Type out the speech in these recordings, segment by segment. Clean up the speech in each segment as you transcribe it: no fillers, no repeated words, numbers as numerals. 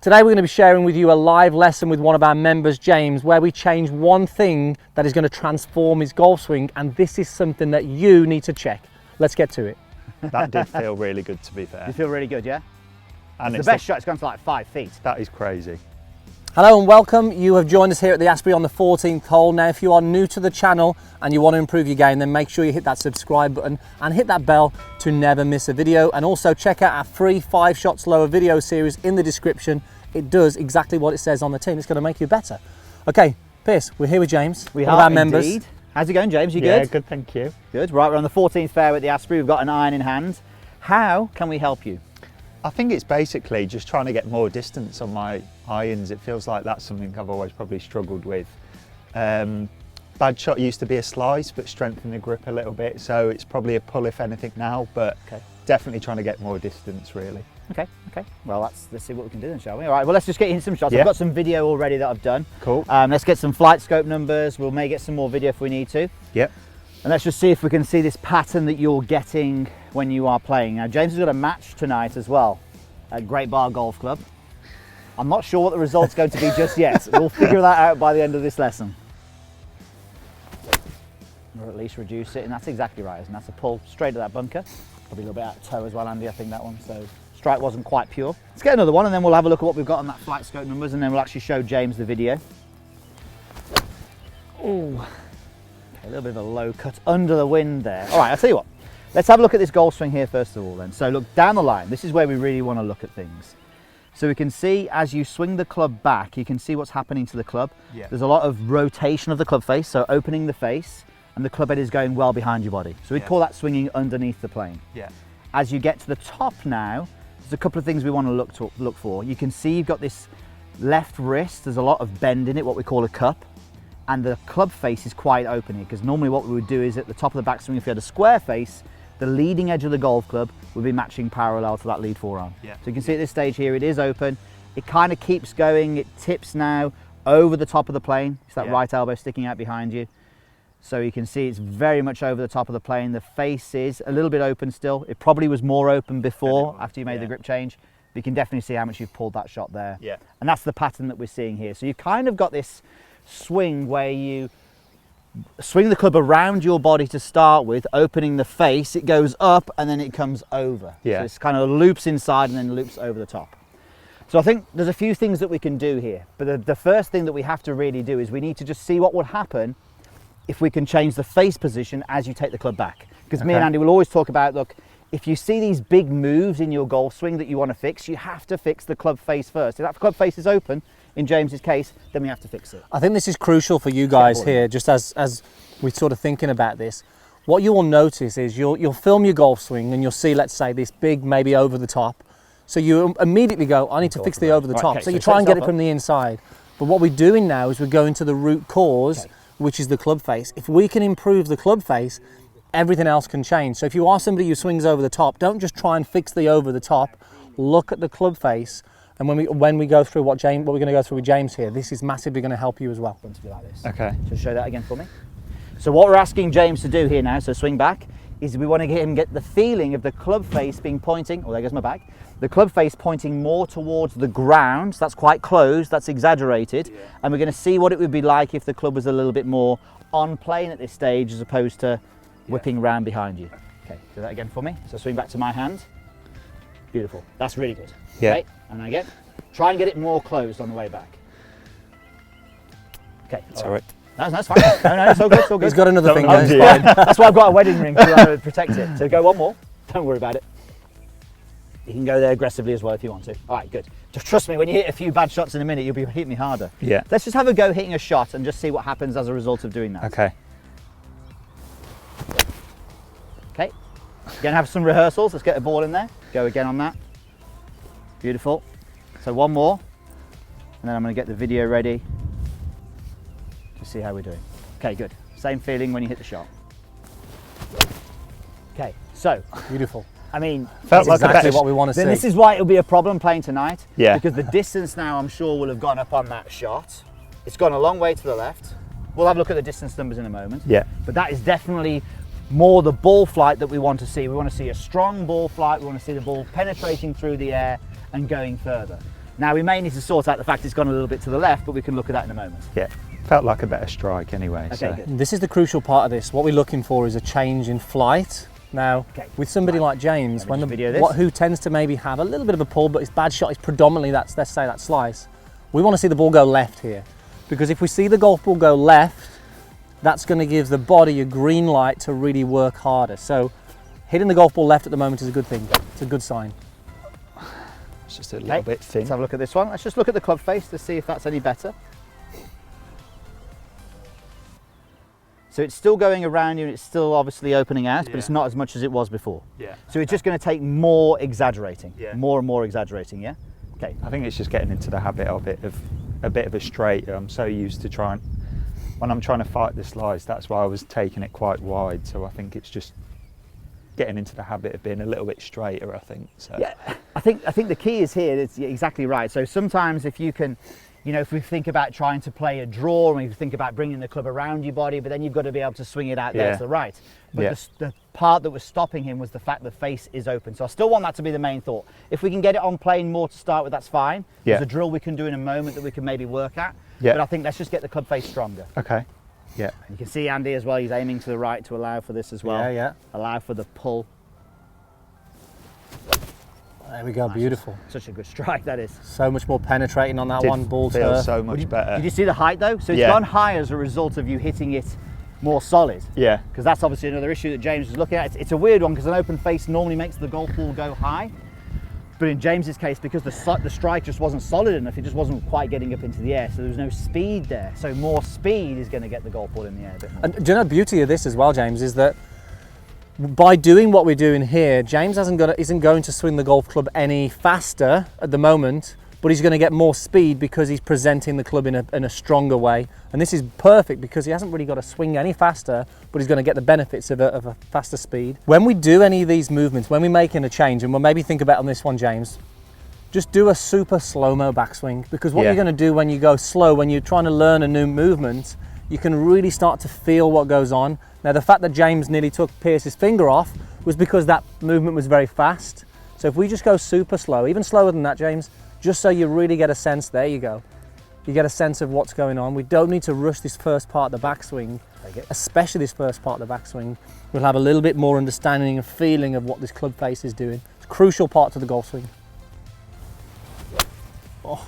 Today we're going to be sharing with you a live lesson with one of our members, James, where we change one thing that is going to transform his golf swing, and this is something that you need to check. Let's get to it. That did feel really good, to be fair. You feel really good, yeah? And it's the best shot, it's gone to like 5 feet. That is crazy. Hello and welcome. You have joined us here at the Asprey on the 14th hole. Now, if you are new to the channel and you want to improve your game, then make sure you hit that subscribe button and hit that bell to never miss a video. And also check out our free 5 shots lower video series in the description. It does exactly what it says on the tin. It's going to make you better. Okay, Pierce, we're here with James, one of our members. Indeed. How's it going, James? You good? Yeah, good, thank you. Good. Right, we're on the 14th fairway at the Asprey. We've got an iron in hand. How can we help you? I think it's basically just trying to get more distance on my irons. It feels like that's something I've always probably struggled with. Bad shot used to be a slice, but strengthen the grip a little bit. So it's probably a pull if anything now, but definitely trying to get more distance really. Okay. Well, let's see what we can do then, shall we? All right, well, let's just get in some shots. Yeah. I've got some video already that I've done. Cool. Let's get some flight scope numbers. We may get some more video if we need to. Yep. And let's just see if we can see this pattern that you're getting when you are playing. Now, James has got a match tonight as well at Great Bar Golf Club. I'm not sure what the result's going to be just yet. We'll figure that out by the end of this lesson. Or at least reduce it, and that's exactly right, and that's a pull straight at that bunker. Probably a little bit out of toe as well, Andy, I think that one, so strike wasn't quite pure. Let's get another one and then we'll have a look at what we've got on that flight scope numbers, and then we'll actually show James the video. Ooh. Okay, a little bit of a low cut under the wind there. All right, I'll tell you what. Let's have a look at this golf swing here first of all then. So look, down the line, this is where we really want to look at things. So we can see as you swing the club back, you can see what's happening to the club. Yeah. There's a lot of rotation of the club face, so opening the face, and the club head is going well behind your body. So we'd call that swinging underneath the plane. Yeah. As you get to the top now, there's a couple of things we want to look for. You can see you've got this left wrist, there's a lot of bend in it, what we call a cup, and the club face is quite open here, because normally what we would do is at the top of the backswing, if you had a square face, the leading edge of the golf club would be matching parallel to that lead forearm. Yeah. So you can see at this stage here, it is open. It kind of keeps going. It tips now over the top of the plane. It's that right elbow sticking out behind you. So you can see it's very much over the top of the plane. The face is a little bit open still. It probably was more open before after you made the grip change. But you can definitely see how much you've pulled that shot there. Yeah. And that's the pattern that we're seeing here. So you've kind of got this swing where you swing the club around your body to start with, opening the face, it goes up and then it comes over. Yeah. So it's kind of loops inside and then loops over the top. So I think there's a few things that we can do here, but the first thing that we have to really do is we need to just see what would happen if we can change the face position as you take the club back. Because me and Andy will always talk about, look, if you see these big moves in your golf swing that you want to fix, you have to fix the club face first. If that club face is open, in James's case, then we have to fix it. I think this is crucial for you guys here, just as we're sort of thinking about this. What you will notice is you'll film your golf swing and you'll see, let's say, this big, maybe over the top. So you immediately go, I need to fix the over the top. So you try and get it from the inside. But what we're doing now is we're going to the root cause, which is the club face. If we can improve the club face, everything else can change. So if you are somebody who swings over the top, don't just try and fix the over the top. Look at the club face. And when we go through what we're going to go through with James here, this is massively going to help you as well. Want to do like this. Okay. So show that again for me. So what we're asking James to do here now, so swing back, is we want to get the feeling of the club face being pointing, oh, there goes my bag, the club face pointing more towards the ground. So that's quite closed, that's exaggerated. Yeah. And we're going to see what it would be like if the club was a little bit more on plane at this stage as opposed to whipping round behind you. Okay, do that again for me. So swing back to my hand. Beautiful. That's really good. Yeah. Okay. And again, try and get it more closed on the way back. Okay. That's all right. That's fine. No, it's all good. It's all good. He's got another finger. That's why I've got a wedding ring to protect it. So go one more. Don't worry about it. You can go there aggressively as well if you want to. All right, good. Just trust me, when you hit a few bad shots in a minute, you'll be hitting me harder. Yeah. Let's just have a go hitting a shot and just see what happens as a result of doing that. Okay. Okay. Again, have some rehearsals. Let's get a ball in there. Go again on that. Beautiful. So one more, and then I'm going to get the video ready to see how we're doing. Okay, good. Same feeling when you hit the shot. Okay, so beautiful. I mean, felt like exactly what we want to see. Then this is why it'll be a problem playing tonight. Yeah. Because the distance now, I'm sure, will have gone up on that shot. It's gone a long way to the left. We'll have a look at the distance numbers in a moment. Yeah. But that is definitely more the ball flight that we want to see. We want to see a strong ball flight. We want to see the ball penetrating through the air and going further. Now we may need to sort out the fact it's gone a little bit to the left, but we can look at that in a moment. Yeah, felt like a better strike anyway. Okay, So. good. This is the crucial part of this. What we're looking for is a change in flight. Now, with somebody like James, when who tends to maybe have a little bit of a pull, but his bad shot is predominantly that, let's say, that slice, we want to see the ball go left here. Because if we see the golf ball go left, that's going to give the body a green light to really work harder. So hitting the golf ball left at the moment is a good thing. It's a good sign. It's just a little bit thin. Let's have a look at this one. Let's just look at the club face to see if that's any better. So it's still going around you and it's still obviously opening out, but it's not as much as it was before. Yeah. So it's just going to take more exaggerating, Yeah. more and more exaggerating, yeah? Okay. I think it's just getting into the habit of it, of a bit of a straight. I'm so used to when I'm trying to fight the slice, that's why I was taking it quite wide. So I think it's just getting into the habit of being a little bit straighter, I think. So. Yeah, I think the key is here, it's exactly right. So sometimes if you can, you know, if we think about trying to play a draw and we think about bringing the club around your body, but then you've got to be able to swing it out there to the right. But the part that was stopping him was the fact the face is open. So I still want that to be the main thought. If we can get it on plane more to start with, that's fine. There's a drill we can do in a moment that we can maybe work at. But I think let's just get the club face stronger. Okay. Yeah. You can see Andy as well, he's aiming to the right to allow for this as well. Yeah. Allow for the pull. There we go, beautiful. Such a good strike that is. So much more penetrating on that one, ball feels turf. so much better. Did you see the height though? So it's gone high as a result of you hitting it more solid. Yeah. Because that's obviously another issue that James was looking at. It's a weird one because an open face normally makes the golf ball go high. But in James's case, because the strike just wasn't solid enough, it just wasn't quite getting up into the air, so there was no speed there. So more speed is going to get the golf ball in the air a bit more. And do you know the beauty of this as well, James, is that by doing what we're doing here, James isn't going to swing the golf club any faster at the moment, but he's going to get more speed because he's presenting the club in a stronger way. And this is perfect because he hasn't really got to swing any faster, but he's going to get the benefits of a faster speed. When we do any of these movements, when we're making a change, and we'll maybe think about on this one, James, just do a super slow-mo backswing, because what you're going to do when you go slow, when you're trying to learn a new movement, you can really start to feel what goes on. Now, the fact that James nearly took Pierce's finger off was because that movement was very fast. So if we just go super slow, even slower than that, James, just so you really get a sense, there you go. You get a sense of what's going on. We don't need to rush this first part of the backswing, especially this first part of the backswing. We'll have a little bit more understanding and feeling of what this club face is doing. It's a crucial part to the golf swing. Oh,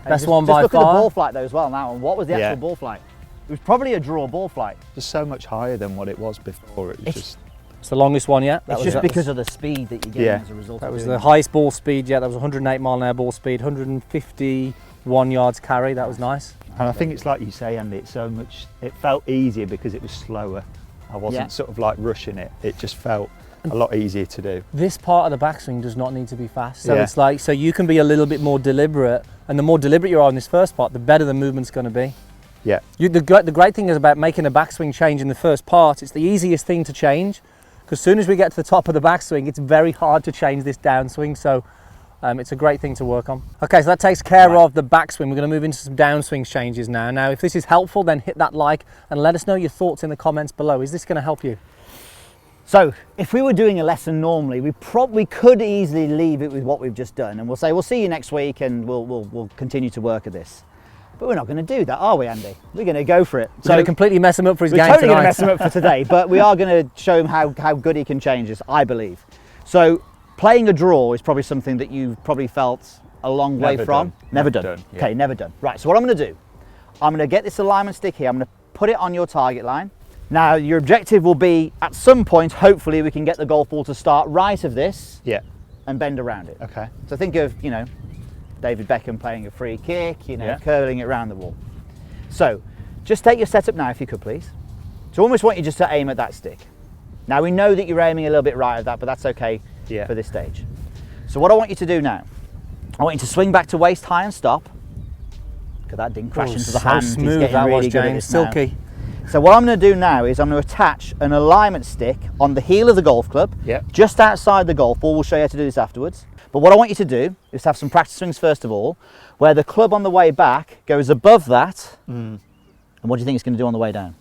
best one by far. Just look at the ball flight though as well now, and what was the actual ball flight? It was probably a draw ball flight. Just so much higher than what it was before. It was It's the longest one yet. It's just because of the speed that you get as a result. That was the highest ball speed yet. That was 108 mile an hour ball speed, 151 yards carry. That was nice. And I think it's like you say, Andy, it's so much, it felt easier because it was slower. I wasn't sort of like rushing it. It just felt a lot easier to do. This part of the backswing does not need to be fast. So it's like, so you can be a little bit more deliberate, and the more deliberate you are in this first part, the better the movement's going to be. Yeah. The great thing is about making a backswing change in the first part, it's the easiest thing to change, because as soon as we get to the top of the backswing, it's very hard to change this downswing. So it's a great thing to work on. Okay, so that takes care of the backswing. We're going to move into some downswing changes now. Now, if this is helpful, then hit that like and let us know your thoughts in the comments below. Is this going to help you? So if we were doing a lesson normally, we probably could easily leave it with what we've just done, and we'll say we'll see you next week and we'll continue to work at this. But we're not going to do that, are we, Andy? We're going to go for it. So we're going to completely mess him up for his game tonight. We're totally going to mess him up for today, but we are going to show him how good he can change this, I believe. So playing a draw is probably something that you've probably felt a long way from. Never done. Yeah. Okay, never done. Right, so what I'm going to do, I'm going to get this alignment stick here, I'm going to put it on your target line. Now, your objective will be, at some point, hopefully we can get the golf ball to start right of this and bend around it. Okay. So think of, you know, David Beckham playing a free kick, you know, curling it around the wall. So just take your setup now if you could please. So I almost want you just to aim at that stick. Now we know that you're aiming a little bit right of that, but that's okay for this stage. So what I want you to do now, I want you to swing back to waist high and stop. Look at that, didn't crash into the hand. Smooth that was, James, silky. So what I'm going to do now is I'm going to attach an alignment stick on the heel of the golf club, just outside the golf ball. We'll show you how to do this afterwards. But what I want you to do is have some practice swings first of all, where the club on the way back goes above that. And what do you think it's going to do on the way down?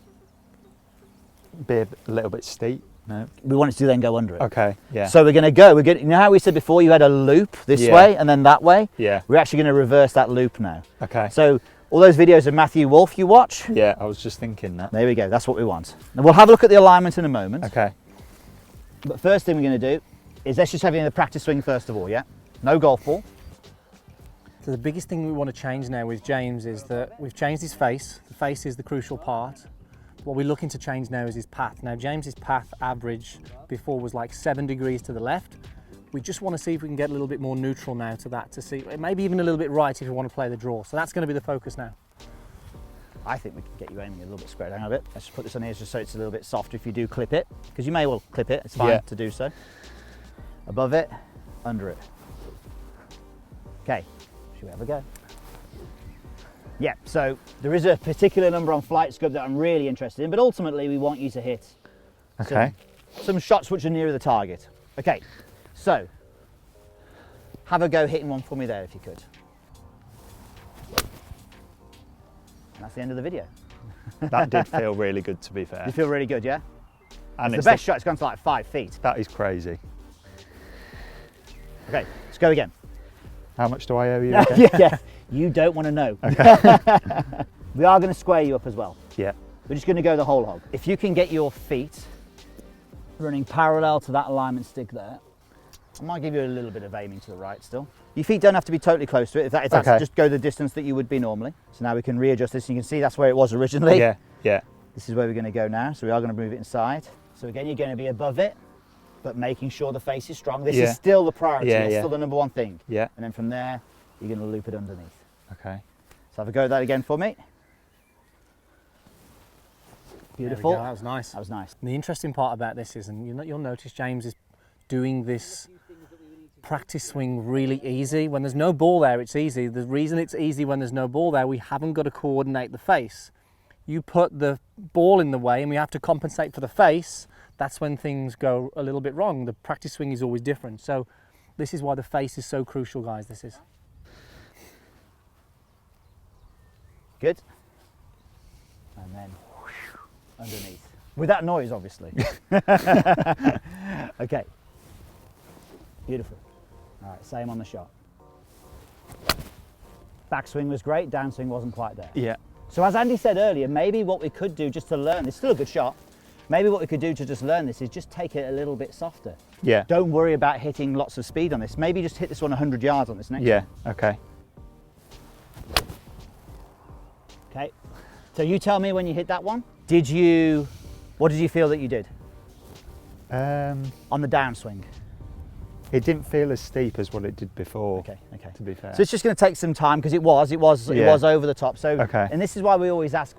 Be a little bit steep. No. We want it to then go under it. Okay, yeah. So we're going to go, you know how we said before you had a loop this way and then that way? Yeah. We're actually going to reverse that loop now. Okay. So all those videos of Matthew Wolf you watch? Yeah, I was just thinking that. There we go, that's what we want. And we'll have a look at the alignment in a moment. Okay. But first thing we're going to do is let's just have you in the practice swing first of all, yeah? No golf ball. So the biggest thing we want to change now with James is that we've changed his face. The face is the crucial part. What we're looking to change now is his path. Now James's path average before was like 7 degrees to the left. We just want to see if we can get a little bit more neutral now to that, to see, maybe even a little bit right if you want to play the draw. So that's going to be the focus now. I think we can get you aiming a little bit square down a bit. Let's just put this on here just so it's a little bit softer if you do clip it, because you may well clip it, it's fine to do so. Above it, under it. Okay, should we have a go? Yeah, so there is a particular number on Flight Scope that I'm really interested in, but ultimately we want you to hit some shots which are nearer the target. Okay, so have a go hitting one for me there if you could. And that's the end of the video. That did feel really good, to be fair. You feel really good, yeah? And it's the best shot, it's gone to like 5 feet. That is crazy. Okay, let's go again. How much do I owe you? Yeah, you don't want to know. Okay. We are going to square you up as well. Yeah. We're just going to go the whole hog. If you can get your feet running parallel to that alignment stick there, I might give you a little bit of aiming to the right still. Your feet don't have to be totally close to it. If that's just go the distance that you would be normally. So now we can readjust this. You can see that's where it was originally. Yeah, yeah. This is where we're going to go now. So we are going to move it inside. So again, you're going to be above it, but making sure the face is strong. This is still the priority. It's still the number one thing. Yeah. And then from there, you're going to loop it underneath. Okay. So have a go at that again for me. Beautiful. That was nice. That was nice. And the interesting part about this is, and you'll notice James is doing this practice swing really easy. When there's no ball there, it's easy. The reason it's easy when there's no ball there, we haven't got to coordinate the face. You put the ball in the way and we have to compensate for the face. That's when things go a little bit wrong. The practice swing is always different. So this is why the face is so crucial, guys. This is. Good. And then underneath. With that noise, obviously. Okay. Beautiful. All right, same on the shot. Backswing was great, downswing wasn't quite there. Yeah. So as Andy said earlier, maybe what we could do just to learn, it's still a good shot, maybe what we could do to just learn this is just take it a little bit softer. Yeah. Don't worry about hitting lots of speed on this. Maybe just hit this one 100 yards on this next one. Okay. Okay. So you tell me when you hit that one, what did you feel that you did? On the downswing? It didn't feel as steep as what it did before. Okay. To be fair. So it's just going to take some time because it was over the top. So, and this is why we always ask,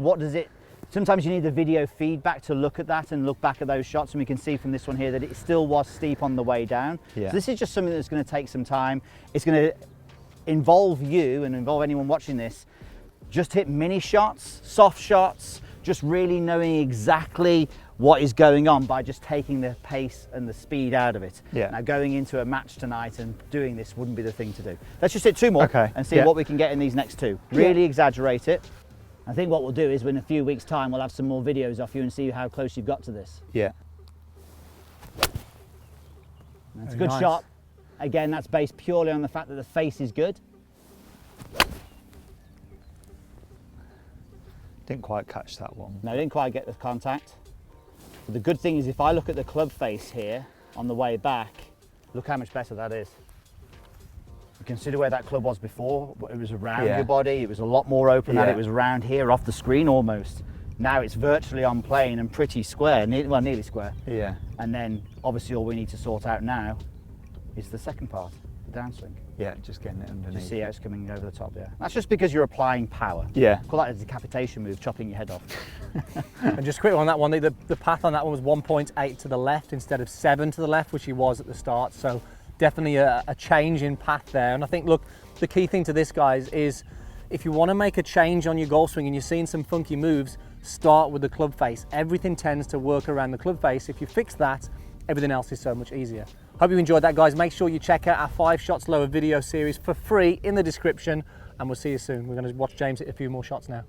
sometimes you need the video feedback to look at that and look back at those shots, and we can see from this one here that it still was steep on the way down. Yeah. So this is just something that's going to take some time. It's going to involve you and involve anyone watching this. Just hit mini shots, soft shots, just really knowing exactly what is going on by just taking the pace and the speed out of it. Yeah. Now going into a match tonight and doing this wouldn't be the thing to do. Let's just hit 2 more and see what we can get in these next 2. Really exaggerate it. I think what we'll do is in a few weeks' time we'll have some more videos off you and see how close you've got to this. Yeah. That's a good shot. Again, that's based purely on the fact that the face is good. Didn't quite catch that one. No, didn't quite get the contact. But the good thing is if I look at the club face here on the way back, look how much better that is. Consider where that club was before. It was around your body, it was a lot more open than it was around here off the screen almost. Now it's virtually on plane and pretty square, nearly square. Yeah. And then obviously all we need to sort out now is the second part, the downswing. Yeah, just getting it underneath. Just see how it's coming over the top, That's just because you're applying power. Yeah. Call that a decapitation move, chopping your head off. And just quick on that one, the path on that one was 1.8 to the left instead of 7 to the left, which he was at the start. So definitely a change in path there. And I think, look, the key thing to this, guys, is if you want to make a change on your golf swing and you're seeing some funky moves, start with the club face. Everything tends to work around the club face. If you fix that, everything else is so much easier. Hope you enjoyed that, guys. Make sure you check out our 5 shots lower video series for free in the description, and we'll see you soon. We're going to watch James hit a few more shots now.